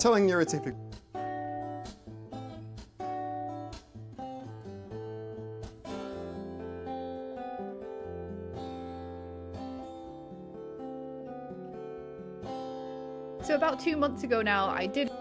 telling neurotypical. So about 2 months ago now, I did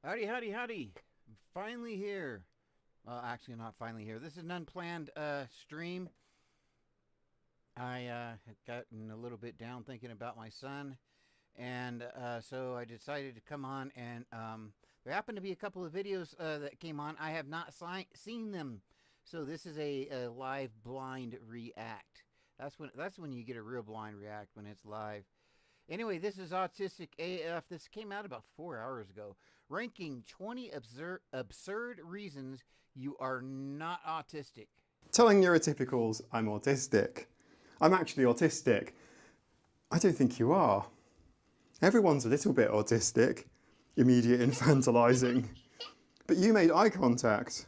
Howdy, howdy, howdy. I'm finally here. Well, actually, not finally here. This is an unplanned stream. I had gotten a little bit down thinking about my son, and so I decided to come on, and there happened to be a couple of videos that came on. I have not seen them, so this is a live blind react. That's when you get a real blind react, when it's live. Anyway, this is Autistic AF. This came out about 4 hours ago. Ranking 20 absurd reasons you are not autistic. Telling neurotypicals I'm autistic. I'm actually autistic. I don't think you are. Everyone's a little bit autistic. Immediate infantilizing. But you made eye contact.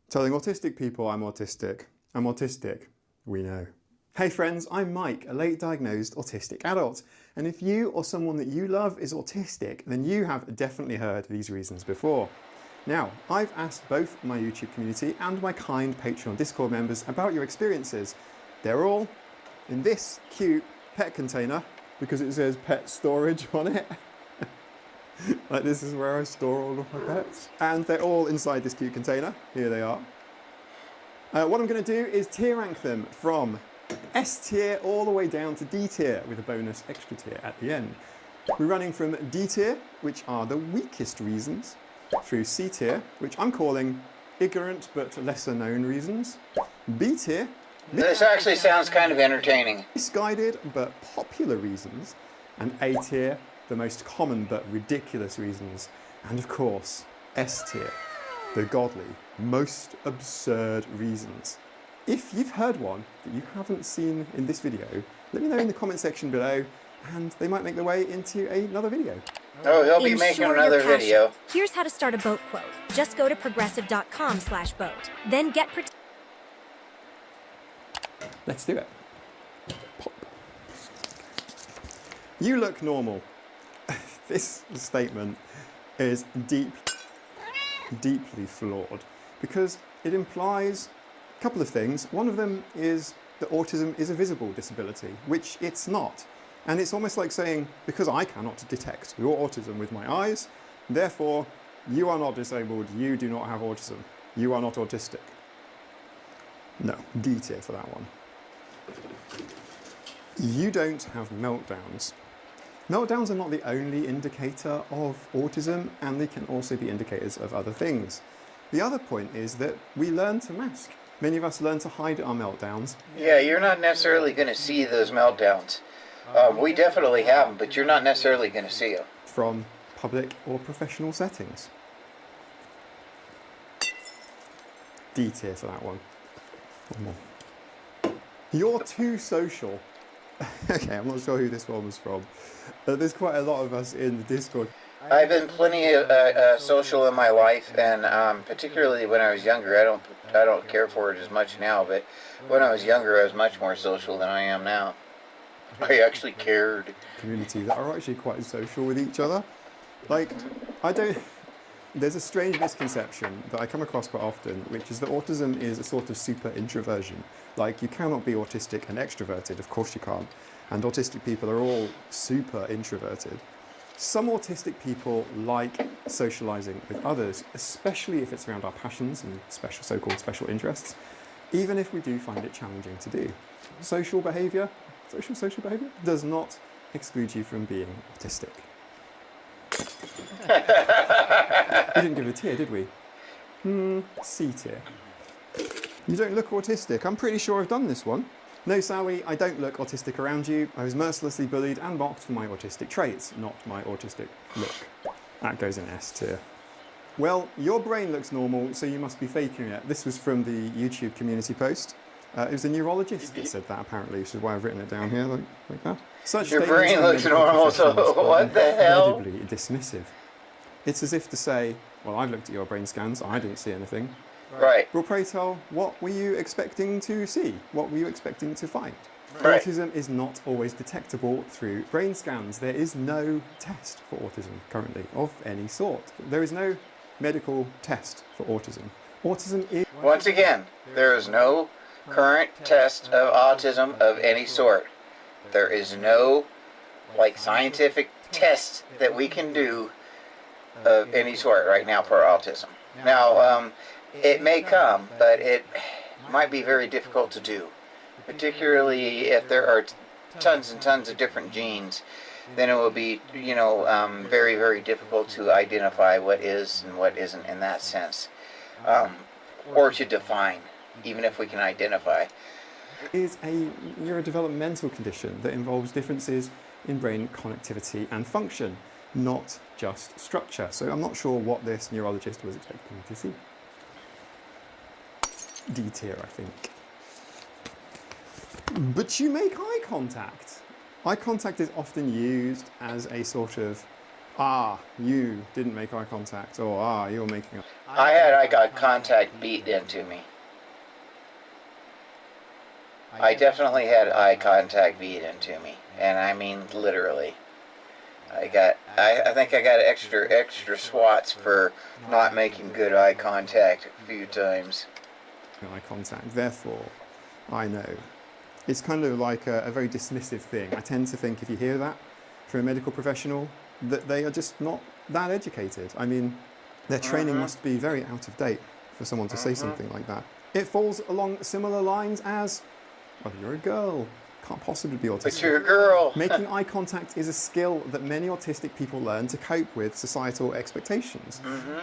Telling autistic people I'm autistic. I'm autistic. We know. Hey friends, I'm Mike, a late diagnosed autistic adult. And if you or someone that you love is autistic, then you have definitely heard these reasons before. Now, I've asked both my YouTube community and my kind Patreon Discord members about your experiences. They're all in this cute pet container because it says pet storage on it. Like, this is where I store all of my pets. And they're all inside this cute container. Here they are. What I'm going to do is tier rank them from S tier all the way down to D tier with a bonus extra tier at the end. We're running from D tier, which are the weakest reasons, through C tier, which I'm calling ignorant but lesser known reasons, B tier. This actually sounds kind of entertaining. Misguided but popular reasons, and A tier, the most common but ridiculous reasons, and of course, S tier, the godly, most absurd reasons. If you've heard one that you haven't seen in this video, let me know in the comment section below, and they might make their way into another video. Oh, he'll be making another video. Here's how to start a boat quote. Just go to progressive.com/boat. Then get Let's do it. Pop. You look normal. This statement is deeply flawed because it implies a couple of things. One of them is that autism is a visible disability, which it's not. And it's almost like saying, because I cannot detect your autism with my eyes, therefore you are not disabled, you do not have autism, you are not autistic. No, D tier for that one. You don't have meltdowns. Meltdowns are not the only indicator of autism, and they can also be indicators of other things. The other point is that we learn to mask. Many of us learn to hide our meltdowns. Yeah, you're not necessarily going to see those meltdowns. We definitely have them, but you're not necessarily going to see them. From public or professional settings. D tier for that one. One more. You're too social. Okay, I'm not sure who this one was from. There's quite a lot of us in the Discord. I've been plenty social in my life, and particularly when I was younger. I don't care for it as much now, but when I was younger, I was much more social than I am now. I actually cared. Community that are actually quite social with each other. Like, there's a strange misconception that I come across quite often, which is that autism is a sort of super introversion. Like, you cannot be autistic and extroverted, of course you can't. And autistic people are all super introverted. Some autistic people like socializing with others, especially if it's around our passions and so-called special interests, even if we do find it challenging to do. Social behaviour does not exclude you from being autistic. We didn't give a tier, did we? C tier. You don't look autistic. I'm pretty sure I've done this one. No, Sally, I don't look autistic around you. I was mercilessly bullied and mocked for my autistic traits, not my autistic look. That goes in S tier. Well, your brain looks normal, so you must be faking it. This was from the YouTube community post. It was a neurologist that said that, apparently, which is why I've written it down here, like that. Such your brain looks normal, so what the hell? Incredibly dismissive. It's as if to say, well, I've looked at your brain scans, I didn't see anything. Right. Well, pray tell, what were you expecting to see? What were you expecting to find? Right. Autism is not always detectable through brain scans. There is no test for autism currently of any sort. There is no medical test for autism. Autism is... Once again, there is no current test of autism of any sort. There is no, scientific test that we can do of any sort right now for autism. Now, it may come, but it might be very difficult to do, particularly if there are tons and tons of different genes. Then it will be, very, very difficult to identify what is and what isn't in that sense, or to define, even if we can identify. Is a neurodevelopmental condition that involves differences in brain connectivity and function, not just structure. So I'm not sure what this neurologist was expecting to see. D tier, I think. But you make eye contact. Eye contact is often used as a sort of, you didn't make eye contact, or you're making eye. I had eye contact beat into me. I definitely had eye contact beat into me, and I mean literally. I think I got extra swats for not making good eye contact a few times. Eye contact, therefore, I know. It's kind of like a very dismissive thing. I tend to think if you hear that from a medical professional, that they are just not that educated. I mean, their training must be very out of date for someone to say something like that. It falls along similar lines as, well, you're a girl, can't possibly be autistic. But you're a girl. Making eye contact is a skill that many autistic people learn to cope with societal expectations.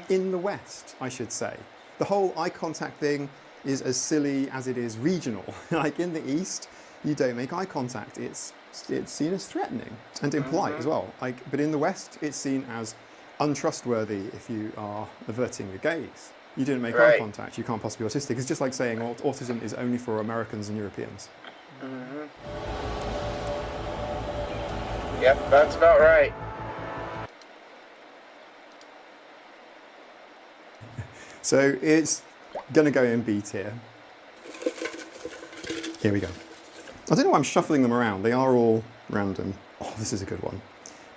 In the West, I should say. The whole eye contact thing is as silly as it is regional. Like in the East, you don't make eye contact. It's seen as threatening and impolite as well. But in the West, it's seen as untrustworthy if you are averting your gaze. You didn't make eye contact, you can't possibly be autistic. It's just like saying autism is only for Americans and Europeans. Yep, that's about right. So it's going to go in B tier. Here we go. I don't know why I'm shuffling them around. They are all random. Oh, this is a good one.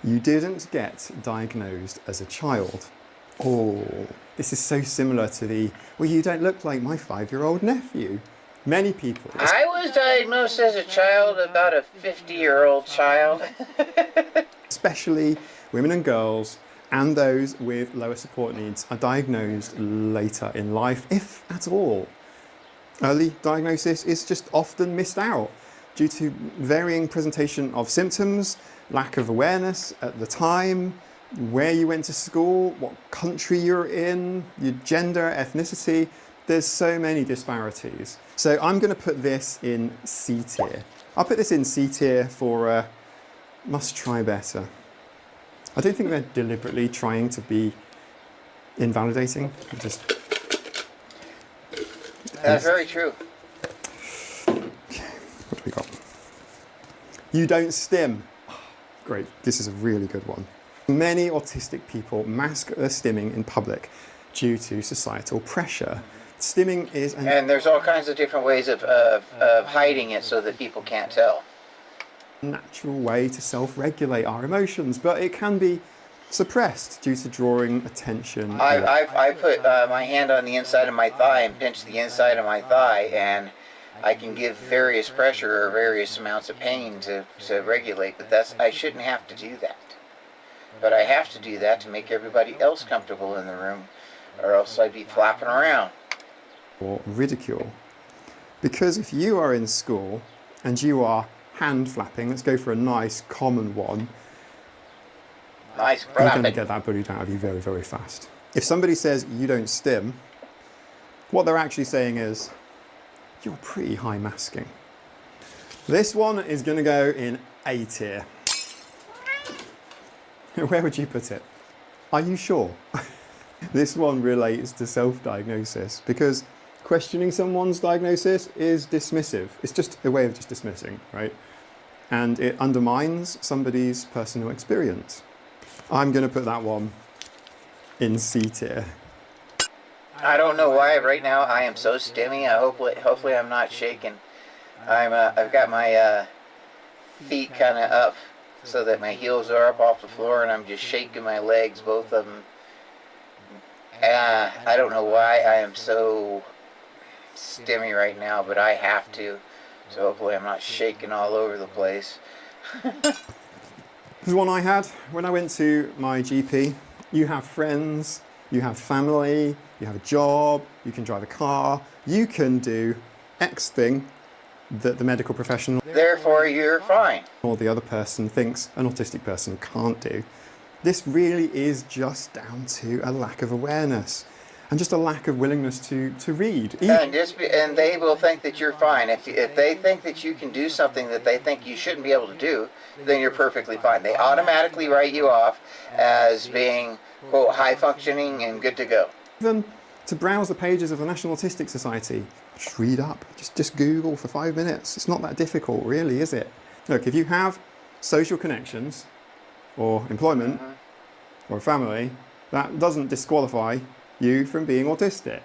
You didn't get diagnosed as a child. Oh, this is so similar to the, well, you don't look like my 5-year-old nephew. Many people... I was diagnosed as a child, about a 50-year-old child. Especially women and girls and those with lower support needs are diagnosed later in life, if at all. Early diagnosis is just often missed out due to varying presentation of symptoms, lack of awareness at the time, where you went to school, what country you're in, your gender, ethnicity. There's so many disparities. So I'm going to put this in C tier. I'll put this in C tier for must try better. I don't think they're deliberately trying to be invalidating. That's very true. Okay, what do we got? You don't stim. Great, this is a really good one. Many autistic people mask their stimming in public due to societal pressure. Stimming is... And there's all kinds of different ways of hiding it so that people can't tell. Natural way to self-regulate our emotions, but it can be suppressed due to drawing attention. I put my hand on the inside of my thigh and pinch the inside of my thigh, and I can give various pressure or various amounts of pain to regulate, but I shouldn't have to do that. But I have to do that to make everybody else comfortable in the room, or else I'd be flapping around. Or ridicule. Because if you are in school and you are hand flapping, let's go for a nice common one, Nice you're going to flapping. get that bullied out of you very, very fast. If somebody says you don't stim, what they're actually saying is, you're pretty high masking. This one is going to go in A tier. Where would you put it? Are you sure? This one relates to self-diagnosis because questioning someone's diagnosis is dismissive. It's just a way of just dismissing, right? And it undermines somebody's personal experience. I'm going to put that one in C tier. I don't know why right now I am so stimmy. Hopefully I'm not shaking. I've got my feet kind of up so that my heels are up off the floor, and I'm just shaking my legs, both of them. I don't know why I am so stimmy right now, but I have to. So hopefully I'm not shaking all over the place. This is one I had when I went to my GP. You have friends, you have family, you have a job, you can drive a car, you can do X thing that the medical professional Therefore, you're fine. or the other person thinks an autistic person can't do. This really is just down to a lack of awareness and just a lack of willingness to read. And they will think that you're fine. If they think that you can do something that they think you shouldn't be able to do, then you're perfectly fine. They automatically write you off as being, quote, high functioning and good to go. Even to browse the pages of the National Autistic Society, just read up, just Google for 5 minutes. It's not that difficult, really, is it? Look, if you have social connections or employment or a family, that doesn't disqualify you from being autistic.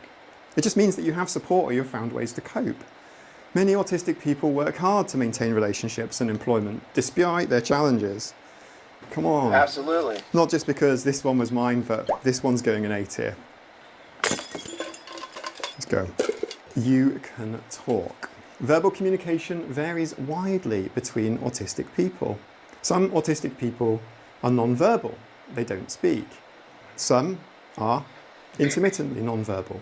It just means that you have support or you've found ways to cope. Many autistic people work hard to maintain relationships and employment despite their challenges. Come on. Absolutely. Not just because this one was mine, but this one's going in A tier. Let's go. You can talk. Verbal communication varies widely between autistic people. Some autistic people are non-verbal. They don't speak. Some are intermittently non-verbal.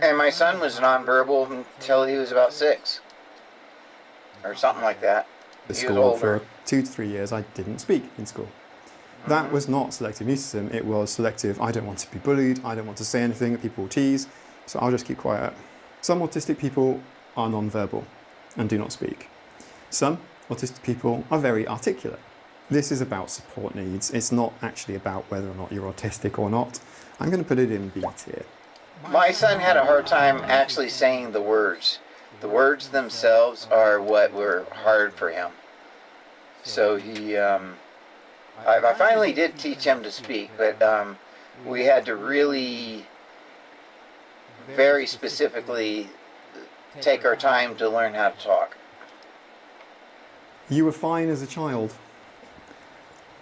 And my son was nonverbal until he was about 6. Or something like that. At He was school older. for 2 to 3 years, I didn't speak in school. That was not selective mutism, it was selective, I don't want to be bullied, I don't want to say anything that people will tease, so I'll just keep quiet. Some autistic people are non-verbal and do not speak. Some autistic people are very articulate. This is about support needs, it's not actually about whether or not you're autistic or not. I'm going to put it in B tier. My son had a hard time actually saying the words. The words themselves are what were hard for him. So I finally did teach him to speak, but we had to really very specifically take our time to learn how to talk. You were fine as a child.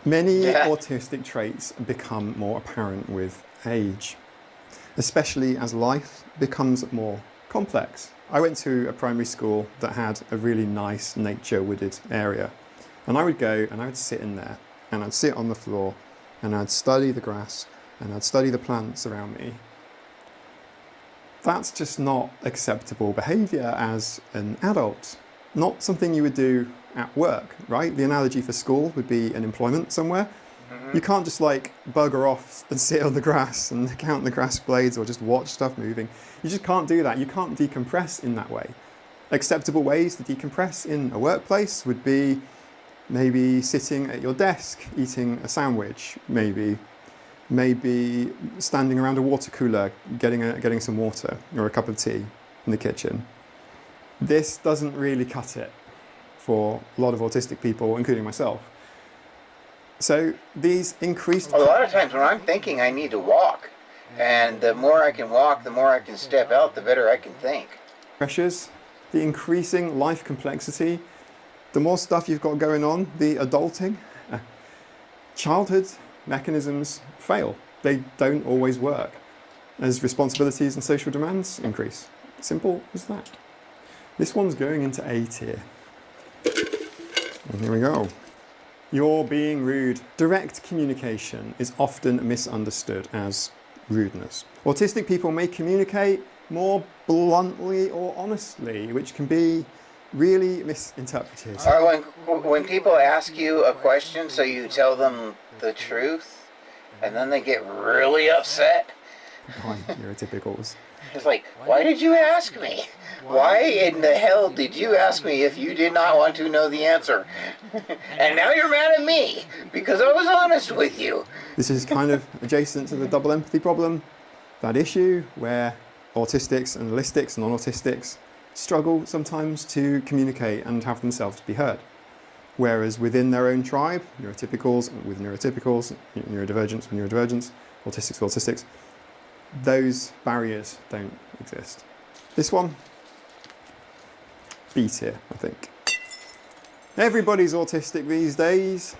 Many Yeah. autistic traits become more apparent with age, especially as life becomes more complex. I went to a primary school that had a really nice nature-wooded area, and I would go and I would sit in there and I'd sit on the floor and I'd study the grass and I'd study the plants around me. That's just not acceptable behaviour as an adult. Not something you would do at work, right? The analogy for school would be an employment somewhere. You can't just like bugger off and sit on the grass and count the grass blades or just watch stuff moving. You just can't do that. You can't decompress in that way. Acceptable ways to decompress in a workplace would be maybe sitting at your desk, eating a sandwich, maybe standing around a water cooler, getting some water or a cup of tea in the kitchen. This doesn't really cut it for a lot of autistic people, including myself. So these increased... A lot of times when I'm thinking, I need to walk. And the more I can walk, the more I can step out, the better I can think. pressures, the increasing life complexity, the more stuff you've got going on, the adulting, childhood mechanisms fail. They don't always work as responsibilities and social demands increase. Simple as that. This one's going into A tier. And here we go. You're being rude. Direct communication is often misunderstood as rudeness. Autistic people may communicate more bluntly or honestly, which can be really misinterpreted. Or when people ask you a question, so you tell them the truth, and then they get really upset. Hi, neurotypicals. It's like, why did you ask me? Why in the hell did you ask me if you did not want to know the answer? And now you're mad at me because I was honest with you. This is kind of adjacent to the double empathy problem, that issue where autistics and allistics and non-autistics struggle sometimes to communicate and have themselves be heard. Whereas within their own tribe, neurotypicals with neurotypicals, neurodivergents with neurodivergents, autistics with autistics, those barriers don't exist. This one, B tier, I think. Everybody's autistic these days.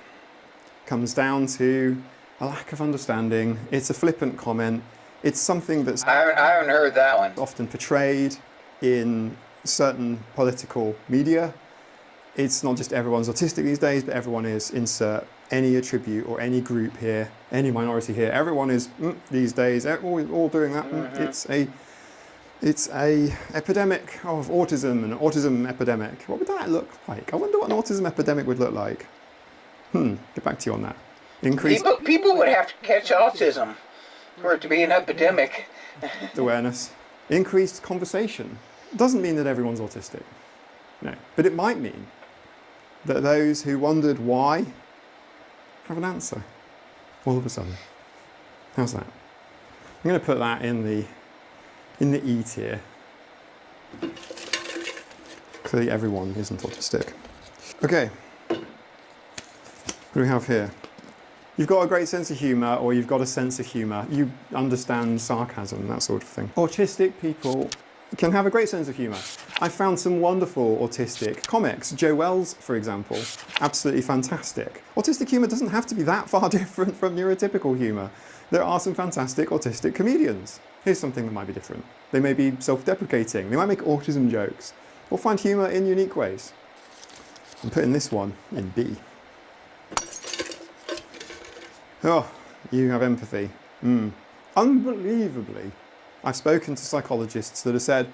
Comes down to a lack of understanding. It's a flippant comment. It's something that's I haven't heard that one. often portrayed in certain political media. It's not just everyone's autistic these days, but everyone is, insert any attribute or any group here, any minority here. Everyone is these days, all doing that. It's a epidemic of autism, an autism epidemic. What would that look like? I wonder what an autism epidemic would look like. Get back to you on that. People would have to catch autism for it to be an epidemic. Awareness. Increased conversation. Doesn't mean that everyone's autistic. No. But it might mean that those who wondered why have an answer all of a sudden. How's that? I'm going to put that in the E tier. Clearly everyone isn't autistic. Okay. What do we have here? You've got a great sense of humour, or you've got a sense of humour. You understand sarcasm, that sort of thing. Autistic people can have a great sense of humour. I found some wonderful autistic comics. Joe Wells, for example, absolutely fantastic. Autistic humour doesn't have to be that far different from neurotypical humour. There are some fantastic autistic comedians. Here's something that might be different. They may be self-deprecating. They might make autism jokes, or find humour in unique ways. I'm putting this one in B. Oh, you have empathy. Unbelievably, I've spoken to psychologists that have said,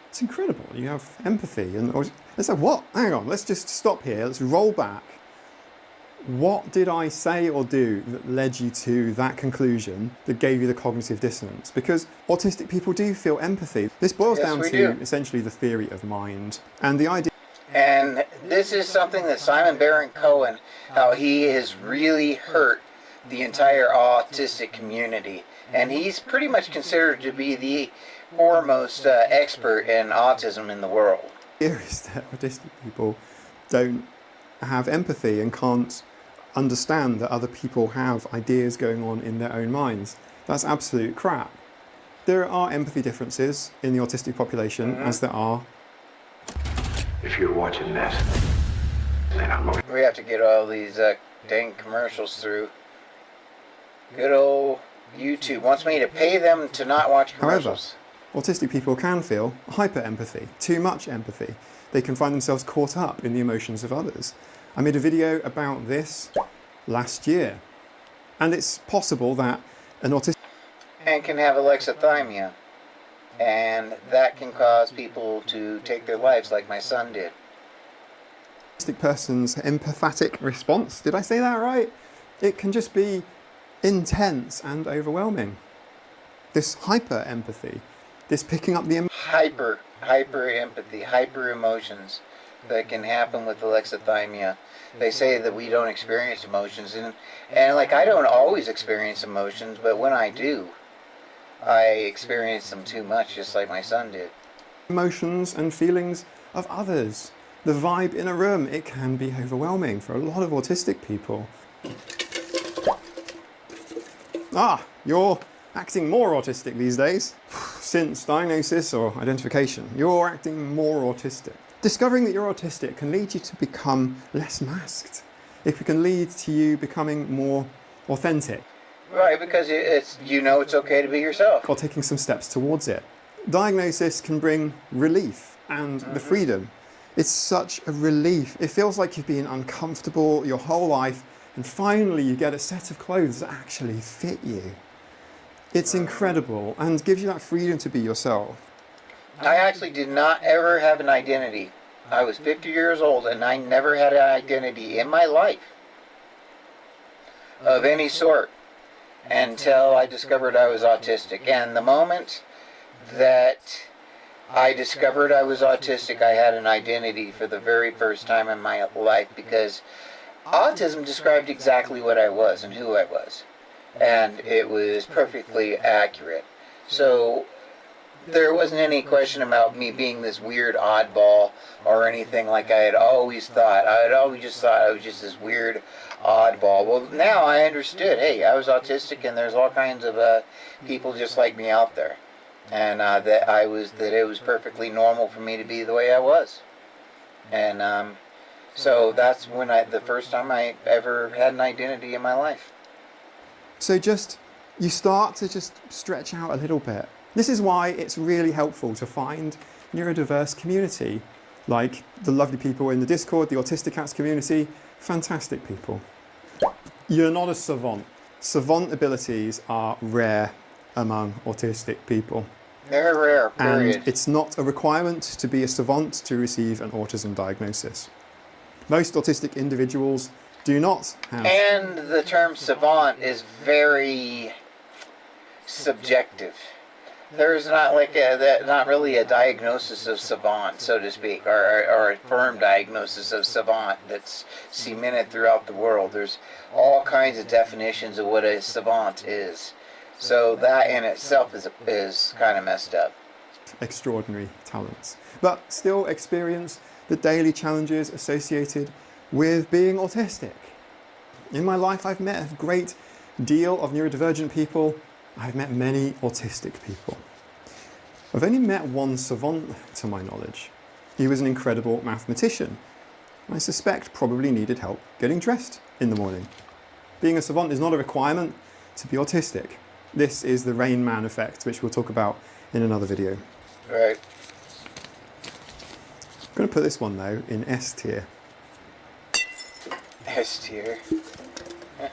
it's incredible, you have empathy. And they said, what? Hang on, let's just stop here, let's roll back. What did I say or do that led you to that conclusion that gave you the cognitive dissonance? Because autistic people do feel empathy. This boils down to essentially the theory of mind. And the idea... And this is something that Simon Baron-Cohen, how he has really hurt the entire autistic community. And he's pretty much considered to be the foremost expert in autism in the world. Here is that autistic people don't have empathy and can't understand that other people have ideas going on in their own minds. That's absolute crap. There are empathy differences in the autistic population, as there are. If you're watching this, then I'm going. We have to get all these dang commercials through. Good old YouTube wants me to pay them to not watch commercials. However, autistic people can feel hyper-empathy, too much empathy. They can find themselves caught up in the emotions of others. I made a video about this last year. And it's possible that an autistic... And can have alexithymia. And that can cause people to take their lives like my son did. autistic person's empathetic response, did I say that right? It can just be intense and overwhelming. This hyper-empathy, this picking up the... Hyper empathy, hyper emotions that can happen with alexithymia. They say that we don't experience emotions, and like I don't always experience emotions, but when I do, I experience them too much, just like my son did. Emotions and feelings of others. The vibe in a room, it can be overwhelming for a lot of autistic people. You're acting more autistic these days. Since diagnosis or identification, you're acting more autistic. Discovering that you're autistic can lead you to become less masked. It can lead to you becoming more authentic. Right, because it's okay to be yourself. Or taking some steps towards it. Diagnosis can bring relief and the freedom. It's such a relief. It feels like you've been uncomfortable your whole life, and finally you get a set of clothes that actually fit you. It's incredible and gives you that freedom to be yourself. I actually did not ever have an identity. I was 50 years old and I never had an identity in my life of any sort until I discovered I was autistic. And the moment that I discovered I was autistic, I had an identity for the very first time in my life, because autism described exactly what I was and who I was. And it was perfectly accurate. So there wasn't any question about me being this weird oddball or anything like I had always thought. I had always just thought I was just this weird oddball. Well, now I understood, hey, I was autistic and there's all kinds of people just like me out there. And that it was perfectly normal for me to be the way I was. And so that's when the first time I ever had an identity in my life. So you start to just stretch out a little bit. This is why it's really helpful to find neurodiverse community, like the lovely people in the Discord, the Autistic Cats community, fantastic people. You're not a savant. Savant abilities are rare among autistic people. They're rare, period. And it's not a requirement to be a savant to receive an autism diagnosis. Most autistic individuals do not have... And the term savant is very subjective. There's not not really a diagnosis of savant, so to speak, or a firm diagnosis of savant that's cemented throughout the world. There's all kinds of definitions of what a savant is. So that in itself is kind of messed up. Extraordinary talents, but still experience the daily challenges associated with being autistic. In my life, I've met a great deal of neurodivergent people. I've met many autistic people. I've only met one savant to my knowledge. He was an incredible mathematician. I suspect probably needed help getting dressed in the morning. Being a savant is not a requirement to be autistic. This is the Rain Man effect, which we'll talk about in another video. Right. I'm going to put this one though in S tier. S tier.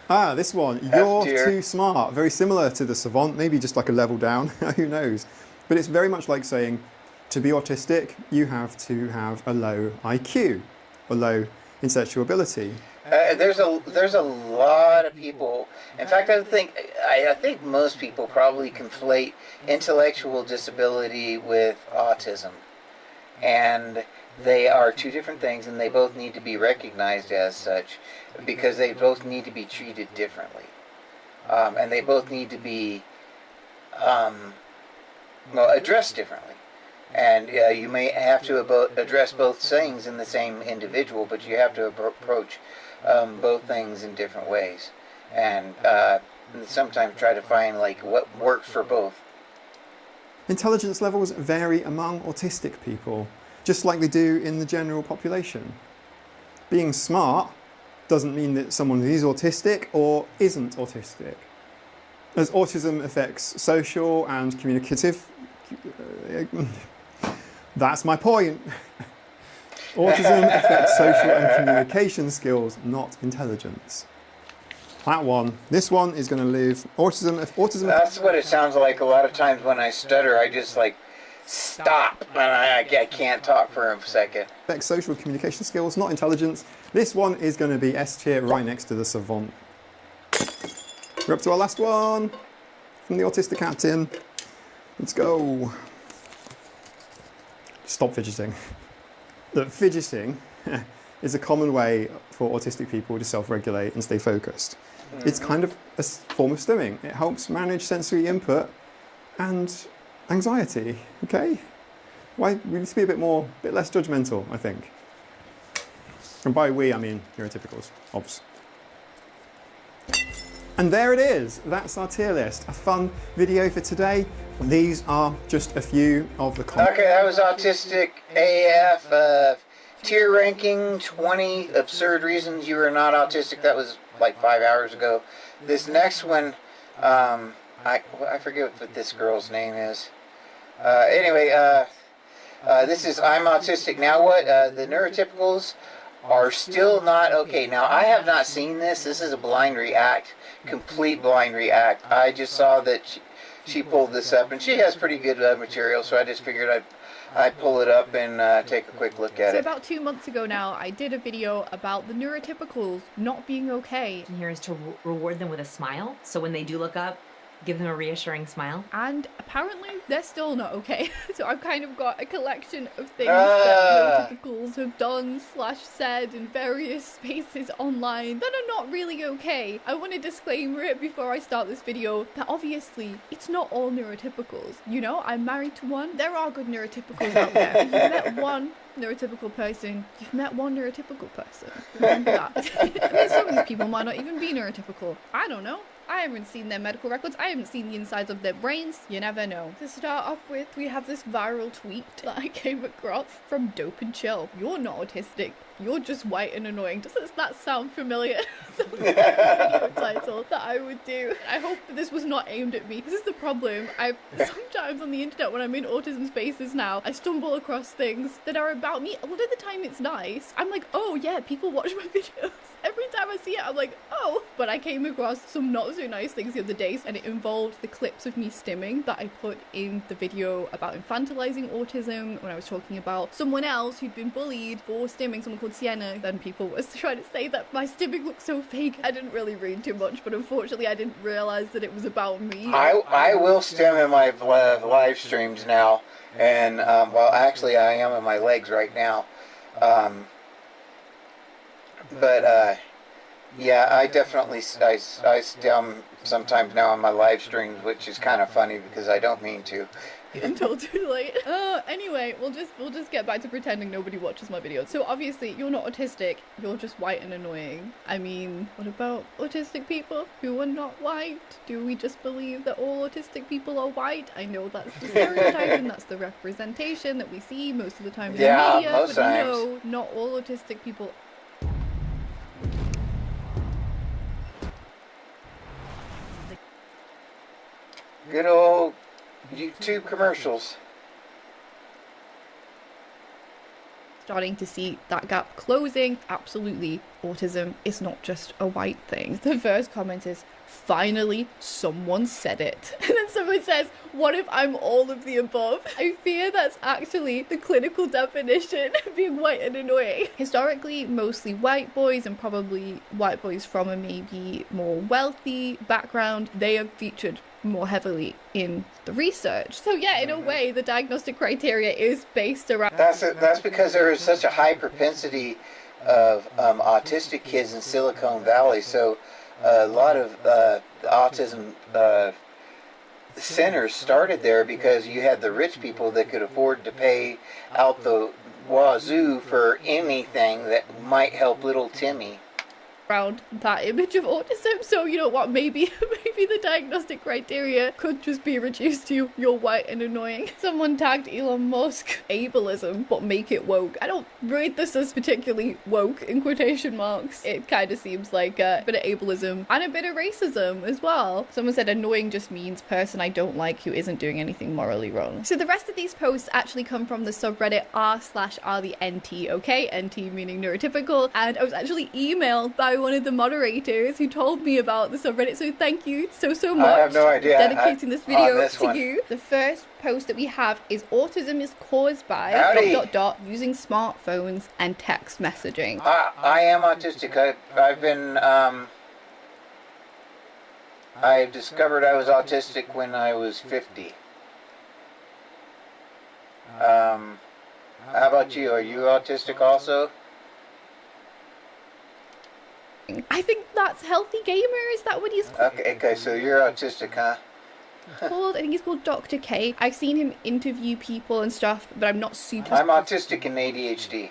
Ah, this one. You're F-tier. too smart. Very similar to the savant, maybe just like a level down. Who knows? But it's very much like saying, to be autistic, you have to have a low IQ, or low intellectual ability. There's a lot of people. In fact, I think most people probably conflate intellectual disability with autism, and they are two different things, and they both need to be recognized as such, because they both need to be treated differently, and they both need to be addressed differently. And you may have to address both things in the same individual, but you have to approach both things in different ways, and sometimes try to find what works for both. Intelligence levels vary among autistic people, just like they do in the general population. Being smart doesn't mean that someone is autistic or isn't autistic. As autism affects social and communicative... That's my point. Autism affects social and communication skills, not intelligence. That one. This one is going to live. Autism. That's what it sounds like a lot of times when I stutter. I just stop, and I can't talk for a second. Affects social communication skills, not intelligence. This one is going to be S tier, right next to the savant. We're up to our last one from the Autistic Captain. Let's go. Stop fidgeting. Look, fidgeting is a common way for autistic people to self-regulate and stay focused. Mm-hmm. It's kind of a form of stimming. It helps manage sensory input and anxiety, okay? We need to be a bit less judgmental, I think. And by we, I mean neurotypicals, obvs. And there it is. That's our tier list. A fun video for today. These are just a few of the comments. Okay, that was Autistic AF. Tier ranking, 20 absurd reasons you are not autistic. That was like 5 hours ago. This next one, I forget what this girl's name is. Anyway, I'm autistic. Now what? The neurotypicals are still not okay. Now, I have not seen this. This is a blind react, complete blind react. I just saw that she pulled this up, and she has pretty good material, so I just figured I'd pull it up and take a quick look at So it. about 2 months ago now, I did a video about the neurotypicals not being okay. Here is to reward them with a smile. So when they do look up, give them a reassuring smile. And apparently they're still not okay. So I've kind of got a collection of things that neurotypicals have done / said in various spaces online that are not really okay. I want to disclaimer it before I start this video that obviously it's not all neurotypicals. You know, I'm married to one. There are good neurotypicals out there. You've met one neurotypical person, you've met one neurotypical person. Remember that. I mean, some of these people might not even be neurotypical. I don't know. I haven't seen their medical records. I haven't seen the insides of their brains. You never know. To start off with, we have this viral tweet that I came across from Dope and Chill. You're not autistic. You're just white and annoying. Doesn't that sound familiar? Video title that I would do. I hope that this was not aimed at me. This is the problem. I sometimes on the internet when I'm in autism spaces now, I stumble across things that are about me. A lot of the time it's nice. I'm like, oh yeah, people watch my videos. Every time I see it, I'm like, oh. But I came across some not so nice things the other day, and it involved the clips of me stimming that I put in the video about infantilizing autism when I was talking about someone else who'd been bullied for stimming, someone called Sienna. Then people was trying to say that my stimming looked so fake. I didn't really read too much, but unfortunately I didn't realize that it was about me. I will stim in my live streams now, and well, actually I am in my legs right now. But yeah, I definitely I stim sometimes now on my live streams, which is kind of funny because I don't mean to. Until too late. Anyway, we'll just get back to pretending nobody watches my videos. So obviously you're not autistic, you're just white and annoying. I mean, what about autistic people who are not white? Do we just believe that all autistic people are white? I know that's the stereotype and that's the representation that we see most of the time in the media, most but times. no, not all autistic people. Good old YouTube commercials. Starting to see that gap closing. Absolutely, autism is not just a white thing. The first comment is, finally someone said it. And then someone says, what if I'm all of the above? I fear that's actually the clinical definition of being white and annoying. Historically, mostly white boys, and probably white boys from a maybe more wealthy background, they are featured more heavily in the research. So yeah, in a way, the diagnostic criteria is based around... That's because there is such a high propensity of autistic kids in Silicon Valley. So a lot of autism centers started there because you had the rich people that could afford to pay out the wazoo for anything that might help little Timmy. Around that image of autism. So you know what, maybe the diagnostic criteria could just be reduced to you're white and annoying. Someone tagged Elon Musk ableism, but make it woke. I don't read this as particularly woke in quotation marks. It kind of seems like a bit of ableism and a bit of racism as well. Someone said annoying just means person I don't like who isn't doing anything morally wrong. So the rest of these posts actually come from the subreddit r/r the NT, okay? NT meaning neurotypical, and I was actually emailed by one of the moderators who told me about the subreddit, so thank you so much. I have no idea. Dedicating this video this to one. you. The first post that we have is autism is caused by ... using smartphones and text messaging. I am autistic. I've been I discovered I was autistic when I was 50. How about you? Are you autistic also? I think that's Healthy Gamer. Is that what he's Okay, so you're autistic, huh? called? I think he's called Dr. K. I've seen him interview people and stuff, but I'm not super I'm autistic and ADHD.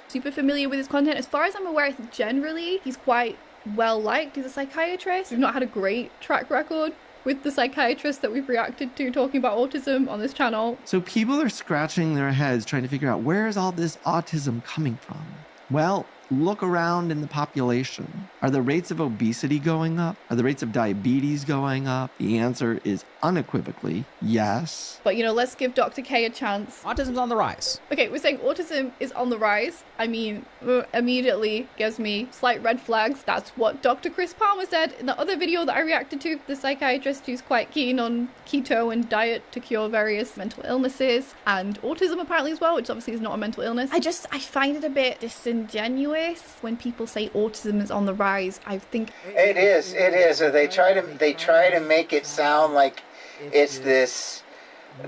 super familiar with his content. As far as I'm aware, I think generally he's quite well liked. He's a psychiatrist. We've not had a great track record with the psychiatrists that we've reacted to talking about autism on this channel. So people are scratching their heads trying to figure out, where is all this autism coming from? Well, look around in the population. Are the rates of obesity going up? Are the rates of diabetes going up? The answer is unequivocally yes. But, let's give Dr. K a chance. Autism's on the rise. Okay, we're saying autism is on the rise. I mean, immediately gives me slight red flags. That's what Dr. Chris Palmer said in the other video that I reacted to, the psychiatrist who's quite keen on keto and diet to cure various mental illnesses, and autism apparently as well, which obviously is not a mental illness. I find it a bit disingenuous when people say autism is on the rise. I think it is. They try to make it sound like it's this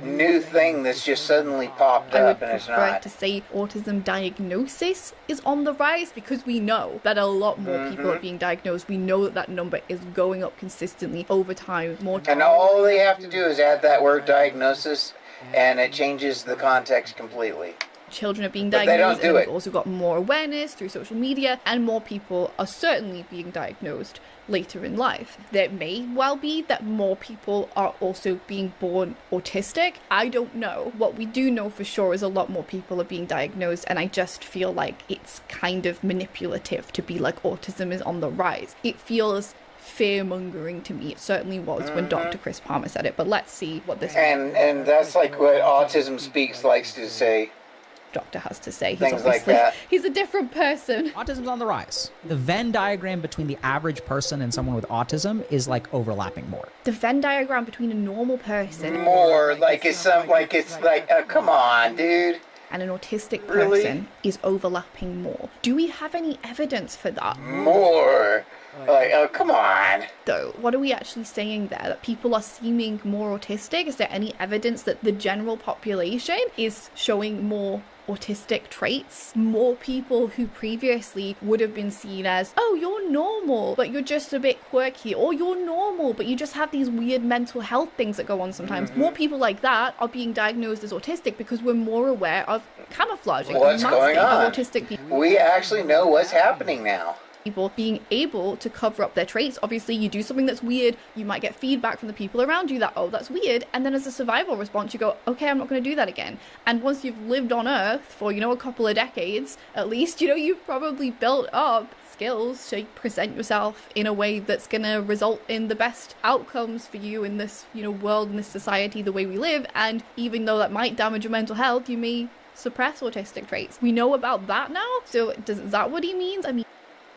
new thing that's just suddenly popped up, and it's not. I would prefer to say autism diagnosis is on the rise, because we know that a lot more people are being diagnosed. We know that number is going up consistently over time. And all they have to do is add that word diagnosis, and it changes the context completely. Children are being But they diagnosed, don't do and it. we've also got more awareness through social media, and more people are certainly being diagnosed later in life. There may well be that more people are also being born autistic. I don't know. What we do know for sure is a lot more people are being diagnosed, and I just feel like it's kind of manipulative to be like autism is on the rise. It feels fear-mongering to me. It certainly was when Dr. Chris Palmer said it, but let's see what this and that's like what Autism Speaks likes to say. Doctor has to say. Things like that. He's a different person. Autism's on the rise. The Venn diagram between the average person and someone with autism is like overlapping more. The Venn diagram between a normal person More like come on, dude. And an autistic Really? person is overlapping more. Do we have any evidence for that? More. Come on. Though, what are we actually saying there? That people are seeming more autistic? Is there any evidence that the general population is showing more autistic traits? More people who previously would have been seen as, oh, you're normal, but you're just a bit quirky, or you're normal, but you just have these weird mental health things that go on sometimes. More people like that are being diagnosed as autistic because we're more aware of camouflaging, What's masking going on? of autistic people. We actually know what's happening now. People being able to cover up their traits. Obviously, you do something that's weird, you might get feedback from the people around you that, oh, that's weird, and then as a survival response you go, okay, I'm not going to do that again. And once you've lived on Earth for a couple of decades at least, you've probably built up skills to present yourself in a way that's going to result in the best outcomes for you in this world, in this society, the way we live. And even though that might damage your mental health, you may suppress autistic traits. We know about that now. So is that what he means? I mean,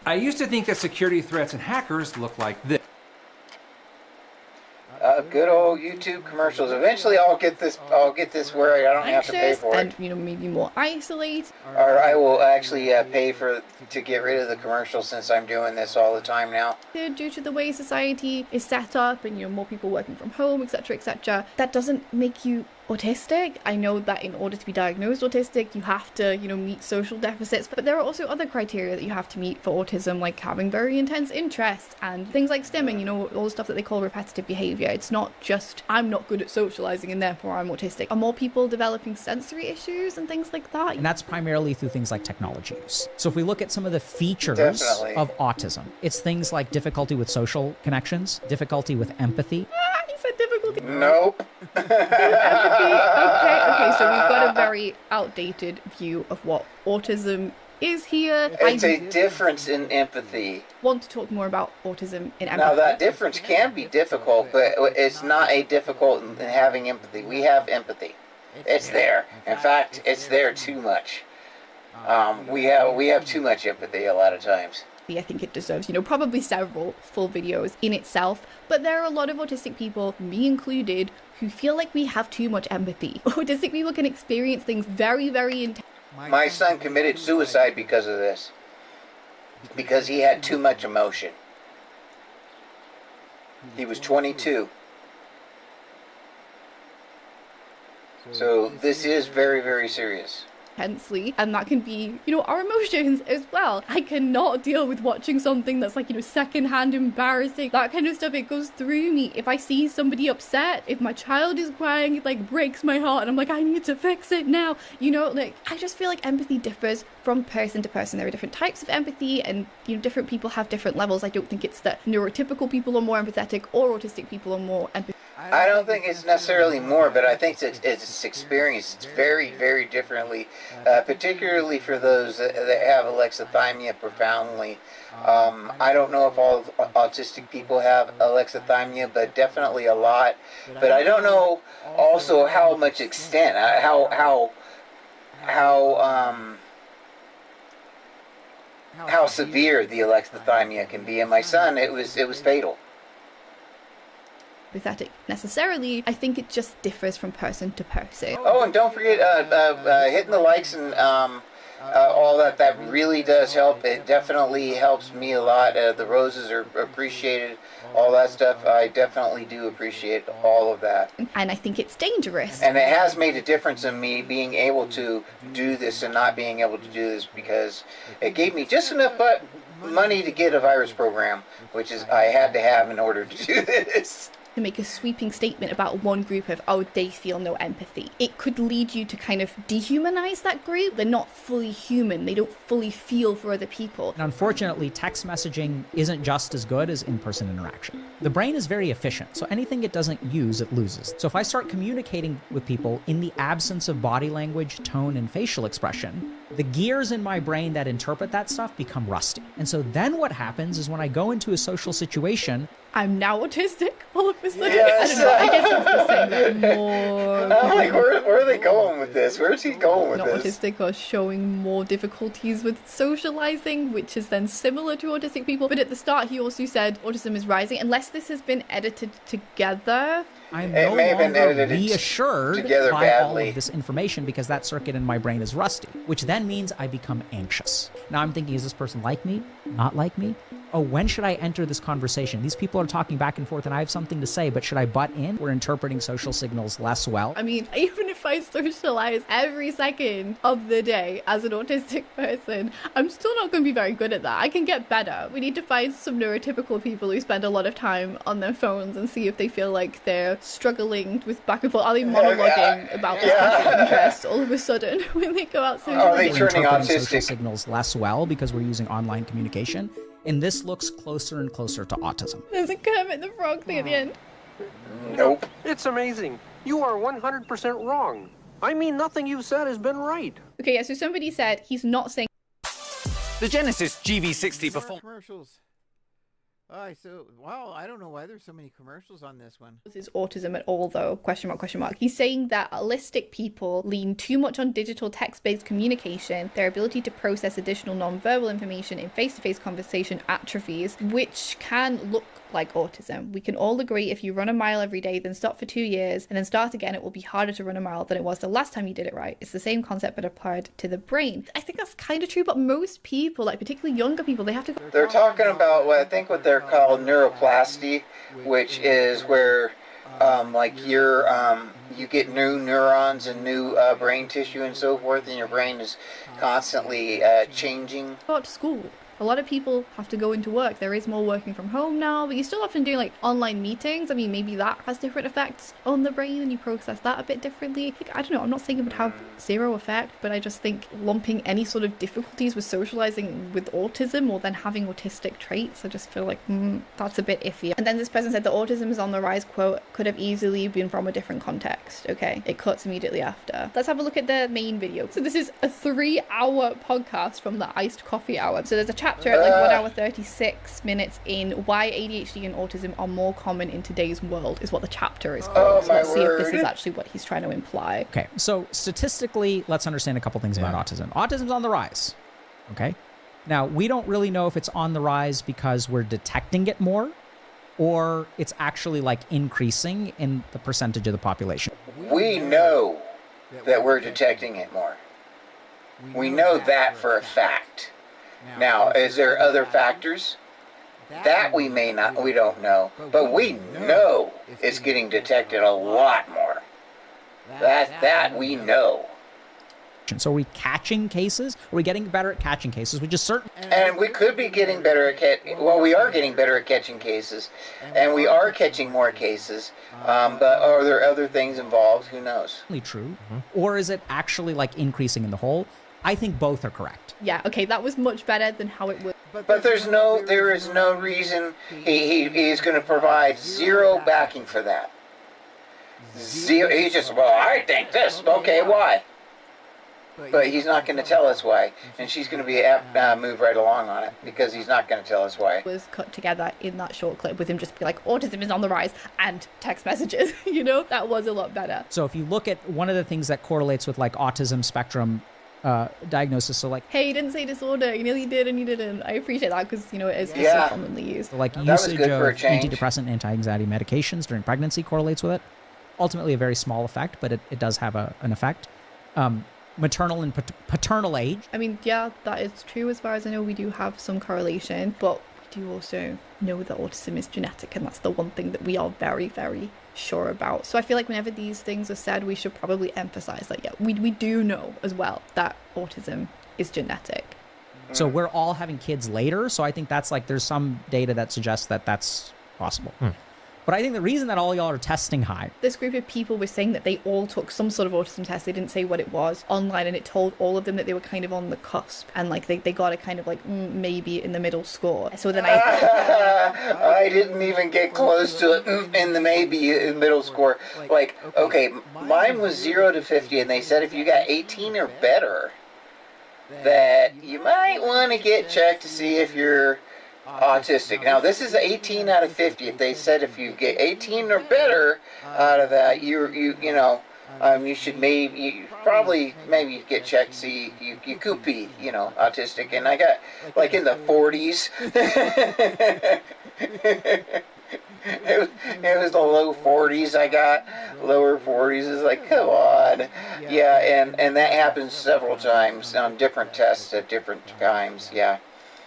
I used to think that security threats and hackers look like this. Good old YouTube commercials. Eventually, I'll get this where I don't have to pay for it, and maybe more isolated. or I will actually pay to get rid of the commercials, since I'm doing this all the time now. Due to the way society is set up, and more people working from home, etc., etc., that doesn't make you autistic. I know that in order to be diagnosed autistic, you have to, meet social deficits, but there are also other criteria that you have to meet for autism, like having very intense interests and things like stimming, all the stuff that they call repetitive behavior. It's not just, I'm not good at socializing and therefore I'm autistic. Are more people developing sensory issues and things like that? And that's primarily through things like technology use. So if we look at some of the features Definitely. of autism, it's things like difficulty with social connections, difficulty with empathy. He said difficulty. Nope. Okay, so we've got a very outdated view of what autism is here. It's a difference in empathy. Want to talk more about autism in empathy. Now, that difference can be difficult, but it's not a difficult in having empathy. We have empathy. It's there. In fact, it's there too much. We have too much empathy a lot of times. I think it deserves, probably several full videos in itself, but there are a lot of autistic people, me included, who feel like we have too much empathy. Autistic people can experience things very, very intense. My son committed suicide because of this. Because he had too much emotion. He was 22. So this is very, very serious. Intensely, and that can be, our emotions as well. I cannot deal with watching something that's like, secondhand embarrassing, that kind of stuff. It goes through me. If I see somebody upset, if my child is crying, it like breaks my heart, and I'm like, I need to fix it now. I just feel like empathy differs from person to person. There are different types of empathy, and different people have different levels. I don't think it's that neurotypical people are more empathetic or autistic people are more empathetic. I don't think it's necessarily more, but I think it's experienced very, very differently, particularly for those that have alexithymia profoundly. I don't know if all autistic people have alexithymia, but definitely a lot. But I don't know also how much extent, how severe the alexithymia can be. In my son, it was fatal. Pathetic necessarily. I think it just differs from person to person. Oh, and don't forget hitting the likes and all that. That really does help. It definitely helps me a lot. The roses are appreciated. All that stuff, I definitely do appreciate all of that. And I think it's dangerous. And it has made a difference in me being able to do this and not being able to do this, because it gave me just enough money to get a virus program, which is I had to have in order to do this. To make a sweeping statement about one group of, oh, they feel no empathy. It could lead you to kind of dehumanize that group. They're not fully human. They don't fully feel for other people. And unfortunately, text messaging isn't just as good as in-person interaction. The brain is very efficient, so anything it doesn't use, it loses. So if I start communicating with people in the absence of body language, tone, and facial expression, the gears in my brain that interpret that stuff become rusty. And so then what happens is when I go into a social situation, I'm now autistic all of a sudden. Yes. I don't know, I guess I'm just saying that more. I'm like, where are they going with this? Where's he going with not this? Autistic are showing more difficulties with socializing, which is then similar to autistic people. But at the start, he also said autism is rising. Unless this has been edited together, I'm It no may have been longer edited reassured together by all badly. of this information because that circuit in my brain is rusty, which then means I become anxious. Now I'm thinking, is this person like me? Not like me? Oh, when should I enter this conversation? These people are talking back and forth and I have something to say, but should I butt in? We're interpreting social signals less well. I mean, even if I socialize every second of the day as an autistic person, I'm still not going to be very good at that. I can get better. We need to find some neurotypical people who spend a lot of time on their phones and see if they feel like they're struggling with back and forth. Are they monologuing about this special interest all of a sudden when they go out socializing? Are they We're turning interpreting social autistic? signals less well because we're using online communication. And this looks closer and closer to autism. There's a Kermit the Frog thing at the end. Nope. It's amazing. You are 100% wrong. I mean, nothing you've said has been right. Okay, yeah, so somebody said he's not saying The Genesis GV60 More commercials. Alright, so, wow, I don't know why there's so many commercials on this one. this is autism at all, though, question mark, question mark. He's saying that autistic people lean too much on digital text-based communication. Their ability to process additional non-verbal information in face-to-face conversation atrophies, which can look like autism. We can all agree if you run a mile every day, then stop for 2 years, and then start again, it will be harder to run a mile than it was the last time you did it right. It's the same concept, but applied to the brain. I think that's kind of true, but most people, like particularly younger people, they have to go... They're talking about what they're called neuroplasty, which is where like you get new neurons and new brain tissue and so forth, and your brain is constantly changing. Go to school. A lot of people have to go into work. There is more working from home now, but you're still often doing like online meetings. I mean, maybe that has different effects on the brain and you process that a bit differently. Like, I don't know, I'm not saying it would have zero effect, but I just think lumping any sort of difficulties with socializing with autism or then having autistic traits, I just feel like that's a bit iffy. And then this person said that autism is on the rise, quote, could have easily been from a different context. Okay, it cuts immediately after. Let's have a look at the main video. So this is a 3-hour podcast from the iced coffee hour. So there's a chapter at like 1 hour 36 minutes in why ADHD and autism are more common in today's world is what the chapter is called. So let's see if this is actually what he's trying to imply. Okay, so statistically, let's understand a couple things about autism. Autism's on the rise, okay? Now, we don't really know if it's on the rise because we're detecting it more or it's actually like increasing in the percentage of the population. We know that we're detecting it more. We know that for a fact. Now, is there other factors? That we don't know. But we know it's getting detected a lot more. That we know. So are we catching cases? Are we getting better at catching cases? We just certain. And we could be getting better at we are getting better at catching cases, and we are catching more cases. But are there other things involved? Who knows? True. Or is it actually like increasing in the whole? I think both are correct. Yeah, okay, that was much better than how it was. But there is no reason he is going to provide zero backing for that. zero. He's just, well, I think this. Okay, why? But he's not going to tell us why, and she's going to be move right along on it because he's not going to tell us why. Was cut together in that short clip with him just be like, autism is on the rise, and text messages. You know, that was a lot better. So if you look at one of the things that correlates with like autism spectrum diagnosis, so like, hey, you didn't say disorder, you nearly did and you didn't. I appreciate that because, you know, it is so commonly used. So like usage of antidepressant, anti-anxiety medications during pregnancy correlates with it. Ultimately a very small effect, but it does have an effect. Maternal and paternal age. I mean, yeah, that is true. As far as I know, we do have some correlation, but we do also know that autism is genetic, and that's the one thing that we are very, very sure about. So I feel like whenever these things are said, we should probably emphasize that, yeah, we do know as well that autism is genetic. So we're all having kids later, so I think that's like, there's some data that suggests that that's possible. But I think the reason that all y'all are testing high. This group of people were saying that they all took some sort of autism test. They didn't say what it was online, and it told all of them that they were kind of on the cusp, and like they got a kind of like maybe in the middle score. So then I didn't even get close to it in the maybe in middle score. Like, okay, mine was 0 to 50, and they said if you got 18 or better, that you might want to get checked to see if you're autistic. Now this is 18 out of 50. If they said if you get 18 or better out of that, you should maybe get checked to see you could be, autistic. And I got like in the 40s. It was the low 40s I got. Lower 40s is like, come on. Yeah, and that happens several times on different tests at different times. Yeah.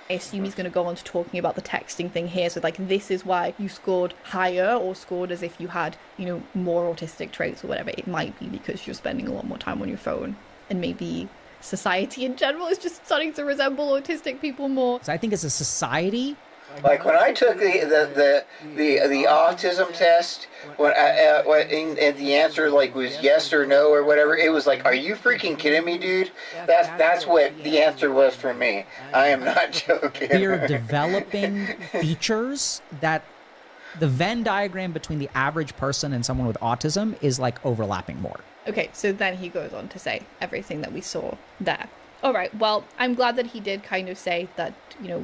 I assume he's going to go on to talking about the texting thing here. So like, this is why you scored higher or scored as if you had, more autistic traits or whatever. It might be because you're spending a lot more time on your phone, and maybe society in general is just starting to resemble autistic people more. So I think as a society, like when I took the autism test, and the answer like was yes or no or whatever, it was like, are you freaking kidding me, dude? That's what the answer was for me. I am not joking. They're developing features that the Venn diagram between the average person and someone with autism is like overlapping more. Okay, so then he goes on to say everything that we saw there. All right, well, I'm glad that he did kind of say that,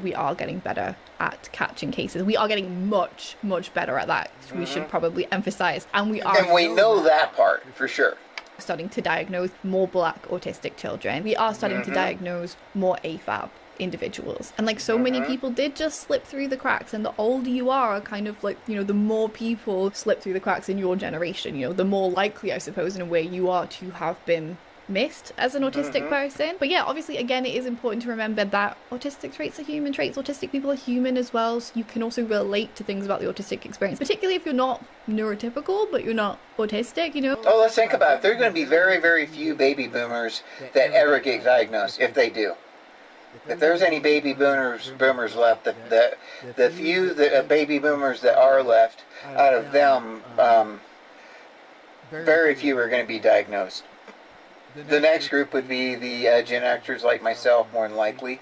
we are getting better at catching cases. We are getting much, much better at that. We should probably emphasize. And we know that part for sure. Starting to diagnose more Black autistic children. We are starting to diagnose more AFAB individuals. And like so many people did just slip through the cracks. And the older you are, kind of like, the more people slip through the cracks in your generation, the more likely, I suppose, in a way you are to have been missed as an autistic person. But yeah, obviously, again, it is important to remember that autistic traits are human traits. Autistic people are human as well, so you can also relate to things about the autistic experience, particularly if you're not neurotypical but you're not autistic. Oh, let's think about it. There are going to be very, very few baby boomers that ever get diagnosed, if they do. If there's any baby boomers left, the few baby boomers that are left, out of them, very few are going to be diagnosed. The next group would be the Gen Xers like myself, more than likely.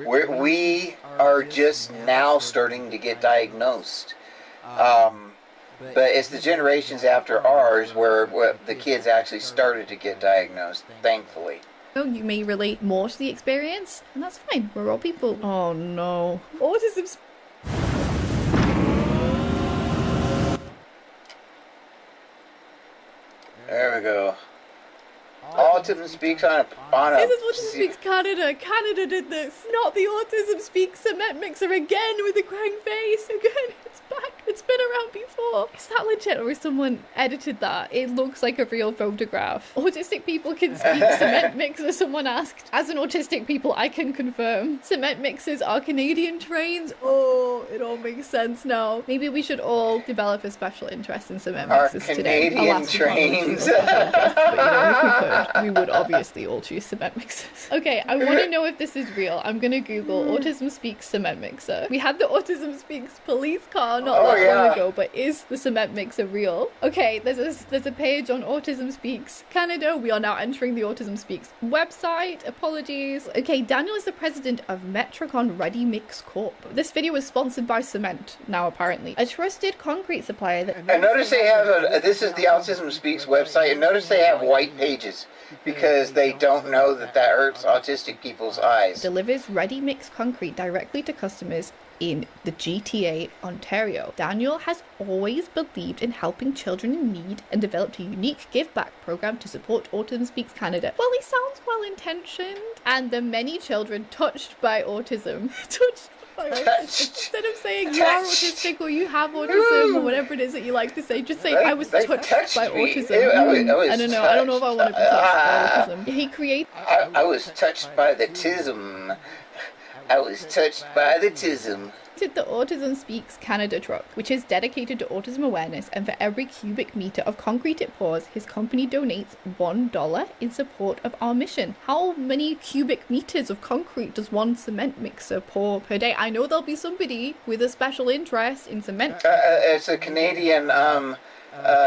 We are just now starting to get diagnosed. But it's the generations after ours where the kids actually started to get diagnosed, thankfully. You may relate more to the experience, and that's fine. We're all people. Oh no. Autism's... There we go. Autism Speaks on a... This is Autism Speaks Canada. Canada did this. Not the Autism Speaks cement mixer again with a crying face. Again, it's back. It's been around before. Is that legit, or is someone edited that? It looks like a real photograph. Autistic people can speak cement mixer, someone asked. As an autistic people, I can confirm. Cement mixers are Canadian trains. Oh, it all makes sense now. Maybe we should all develop a special interest in cement mixers today. Canadian trains. If we could, we would obviously all choose cement mixers. Okay, I want to know if this is real. I'm going to Google Autism Speaks cement mixer. We had the Autism Speaks police car not long while ago, but is the cement mixer real? Okay, there's a page on Autism Speaks Canada. We are now entering the Autism Speaks website. Apologies. Okay, Daniel is the president of Metricon Ready Mix Corp. This video is sponsored by Cement now, apparently. A trusted concrete supplier that... And notice they have this is the Autism Speaks website, and notice they have white pages because they don't know that hurts autistic people's eyes. Delivers ready mix concrete directly to customers in the GTA, Ontario. Daniel has always believed in helping children in need and developed a unique give-back program to support Autism Speaks Canada. Well, he sounds well-intentioned. And the many children touched by autism. Instead of saying you are autistic or you have autism or whatever it is that you like to say, just say I was touched by autism. I don't know. I don't know if I want to be touched by autism. He created... I was touched by the tism. I was touched by the tism. The Autism Speaks Canada truck, which is dedicated to autism awareness, and for every cubic meter of concrete it pours, his company donates $1 in support of our mission. How many cubic meters of concrete does one cement mixer pour per day? I know there'll be somebody with a special interest in cement. It's a Canadian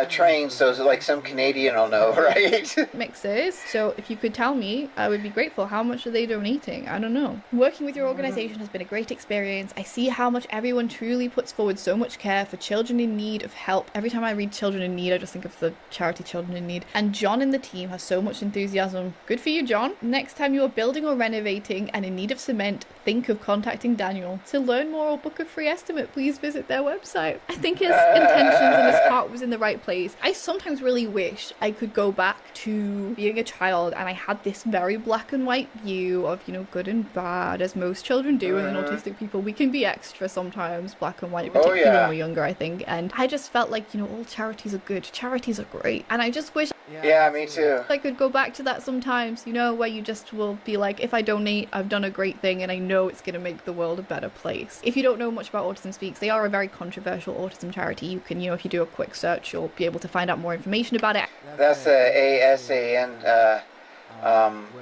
train, so it's like some Canadian will know, right? Mixers. So if you could tell me, I would be grateful. How much are they donating? I don't know. Working with your organization has been a great experience. I see how much everyone truly puts forward so much care for children in need of help. Every time I read Children in Need, I just think of the charity Children in Need. And John and the team have so much enthusiasm. Good for you, John. Next time you are building or renovating and in need of cement, think of contacting Daniel. To learn more or book a free estimate, please visit their website. I think his intentions and his heart was in the right place. I sometimes really wish I could go back to being a child and I had this very black and white view of, you know, good and bad, as most children do, and then autistic people, we can be extra sometimes, black and white, particularly when we're younger, I think. And I just felt like, you know, all charities are good, charities are great, and I just wish me too. I could go back to that sometimes, you know, where you just will be like, if I donate, I've done a great thing and I know it's going to make the world a better place. If you don't know much about Autism Speaks, they are a very controversial autism charity. You can, you know, if you do a quick search, you'll be able to find out more information about it. That's the ASAN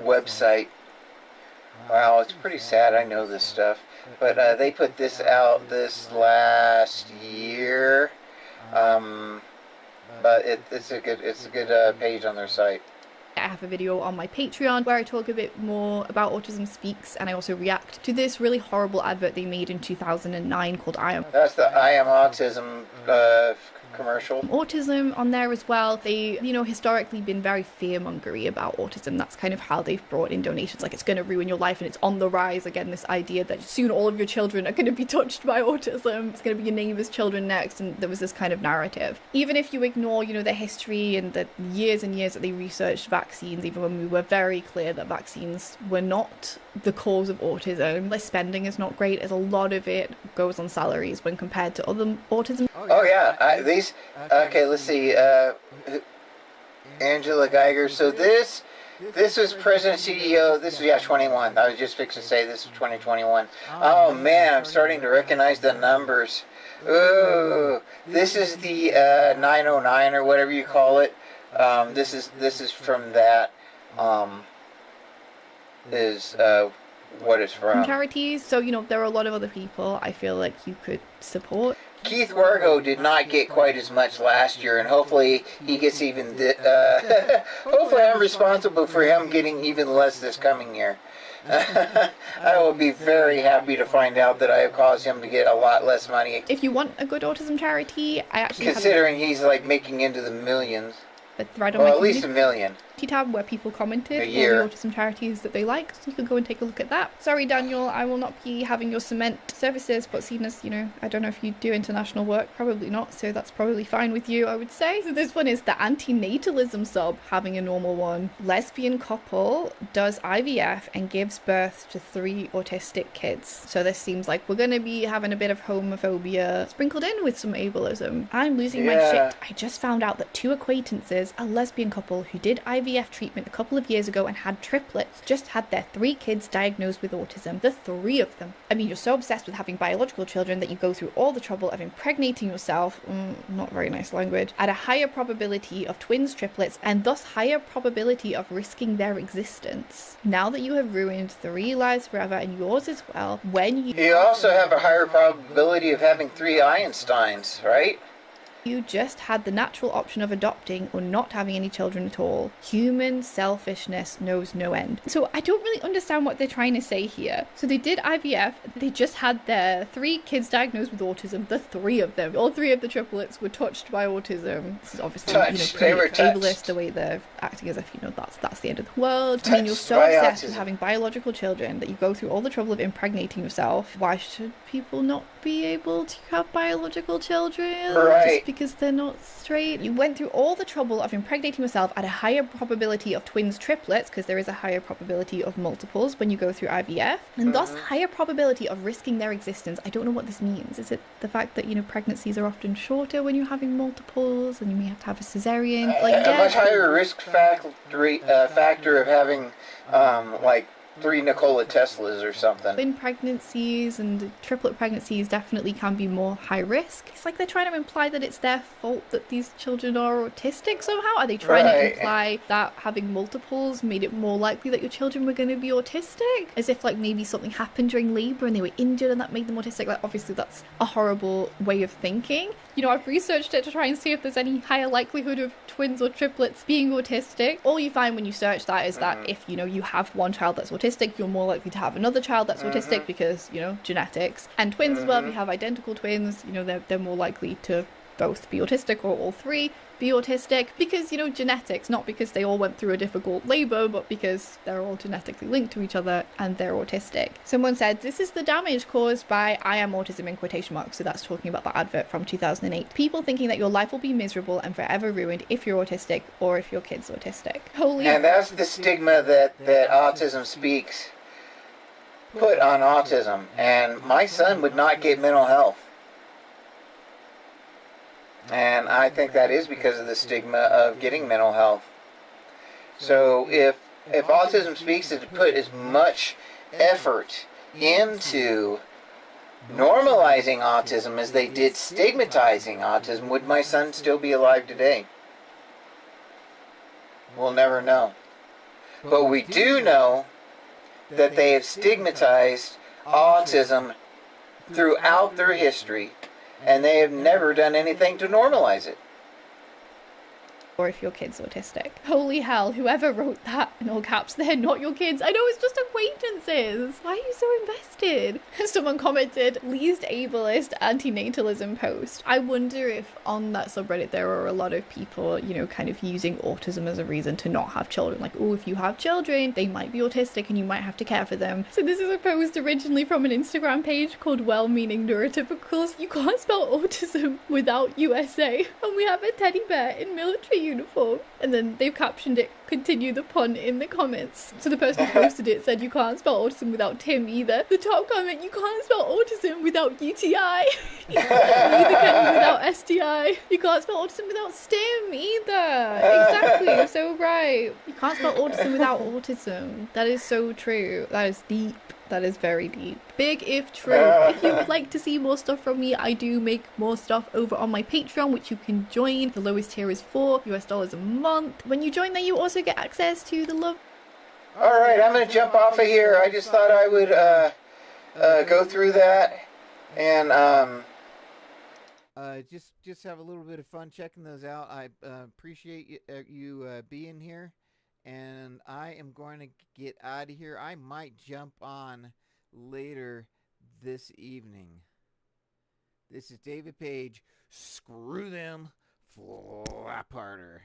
website. Wow, it's pretty sad. I know this stuff, but they put this out this last year. But it's a good page on their site. I have a video on my Patreon where I talk a bit more about Autism Speaks, and I also react to this really horrible advert they made in 2009 called I Am. That's the I Am Autism commercial. Autism on there as well. They, you know, historically been very fear-mongery about autism. That's kind of how they've brought in donations, like it's going to ruin your life and it's on the rise again, this idea that soon all of your children are going to be touched by autism. It's going to be your neighbor's children next, and there was this kind of narrative. Even if you ignore, you know, the history and the years and years that they researched vaccines, even when we were very clear that vaccines were not the cause of autism. The spending is not great, as a lot of it goes on salaries when compared to other autism. Oh yeah, okay, let's see, Angela Geiger. So this was President CEO, this was, 21. I was just fixing to say this was 2021. Oh man, I'm starting to recognize the numbers. Ooh, this is the 909 or whatever you call it. This is from that, what it's from. Charities, so, you know, there are a lot of other people I feel like you could support. Keith Wargo did not get quite as much last year, and hopefully he gets even, hopefully I'm responsible for him getting even less this coming year. I will be very happy to find out that I have caused him to get a lot less money. If you want a good autism charity, I actually considering he's like making into the millions. A thread on my at least $1 million. tab where people commented on the autism charities that they liked, so you could go and take a look at that. Sorry, Daniel, I will not be having your cement services, but seeing as, you know, I don't know if you do international work, probably not, so that's probably fine with you, I would say. So this one is the antinatalism sub, having a normal one. Lesbian couple does IVF and gives birth to 3 autistic kids. So this seems like we're going to be having a bit of homophobia sprinkled in with some ableism. I'm losing my shit. I just found out that 2 acquaintances, a lesbian couple who did IVF IVF treatment a couple of years ago and had triplets, just had their 3 kids diagnosed with autism, the 3 of them. I mean, you're so obsessed with having biological children that you go through all the trouble of impregnating yourself, not very nice language, at a higher probability of twins, triplets, and thus higher probability of risking their existence. Now that you have ruined 3 lives forever and yours as well, when you also have a higher probability of having 3 Einsteins, right? You just had the natural option of adopting or not having any children at all. Human selfishness knows no end. So I don't really understand what they're trying to say here. So they did IVF, they just had their 3 kids diagnosed with autism, the 3 of them. All 3 of the triplets were touched by autism. This is obviously, pretty ableist, the way they're acting as if, that's the end of the world. I mean, you're so obsessed with having biological children that you go through all the trouble of impregnating yourself. Why should people not be able to have biological children? Right. Just because they're not straight. You went through all the trouble of impregnating yourself at a higher probability of twins, triplets, because there is a higher probability of multiples when you go through IVF, and thus higher probability of risking their existence. I don't know what this means. Is it the fact that, pregnancies are often shorter when you're having multiples and you may have to have a cesarean? A much higher risk factor of having, 3 Nikola Teslas or something. Twin pregnancies and triplet pregnancies definitely can be more high risk. It's like they're trying to imply that it's their fault that these children are autistic somehow. Are they trying to imply that having multiples made it more likely that your children were going to be autistic? As if maybe something happened during labor and they were injured and that made them autistic. Obviously that's a horrible way of thinking. I've researched it to try and see if there's any higher likelihood of twins or triplets being autistic. All you find when you search that is that if, you have one child that's autistic, you're more likely to have another child that's autistic because, genetics. And twins as well, if you have identical twins, they're more likely to both be autistic or all 3 be autistic because, genetics, not because they all went through a difficult labor, but because they're all genetically linked to each other and they're autistic. Someone said, this is the damage caused by I am autism in quotation marks. So that's talking about the advert from 2008. People thinking that your life will be miserable and forever ruined if you're autistic or if your kid's autistic. And that's the stigma that Autism Speaks put on autism. And my son would not get mental health. And I think that is because of the stigma of getting mental health. So if Autism Speaks is to put as much effort into normalizing autism as they did stigmatizing autism, would my son still be alive today? We'll never know. But we do know that they have stigmatized autism throughout their history, and they have never done anything to normalize it. Or if your kid's autistic. Holy hell, whoever wrote that in all caps, they're not your kids. I know, it's just acquaintances. Why are you so invested? Someone commented, least ableist antinatalism post. I wonder if on that subreddit there are a lot of people, kind of using autism as a reason to not have children. Like, if you have children, they might be autistic and you might have to care for them. So this is a post originally from an Instagram page called Well-Meaning Neurotypicals. You can't spell autism without USA. And we have a teddy bear in military uniform, and then they've captioned it, continue the pun in the comments. So the person who posted it said, you can't spell autism without Tim either. The top comment, you can't spell autism without UTI. Neither can you without STI. You can't spell autism without STEM either. Exactly, you're so right. You can't spell autism without autism. That is so true. That is deep. That is very deep. Big if true. If you would like to see more stuff from me, I do make more stuff over on my Patreon, which you can join. The lowest tier is $4 a month. When you join there, you also get access to the love. Alright, I'm going to jump off of here. I just thought I would go through that and just have a little bit of fun checking those out. I appreciate you being here. And I am going to get out of here. I might jump on later this evening. This is David Page. Screw them. Flap harder.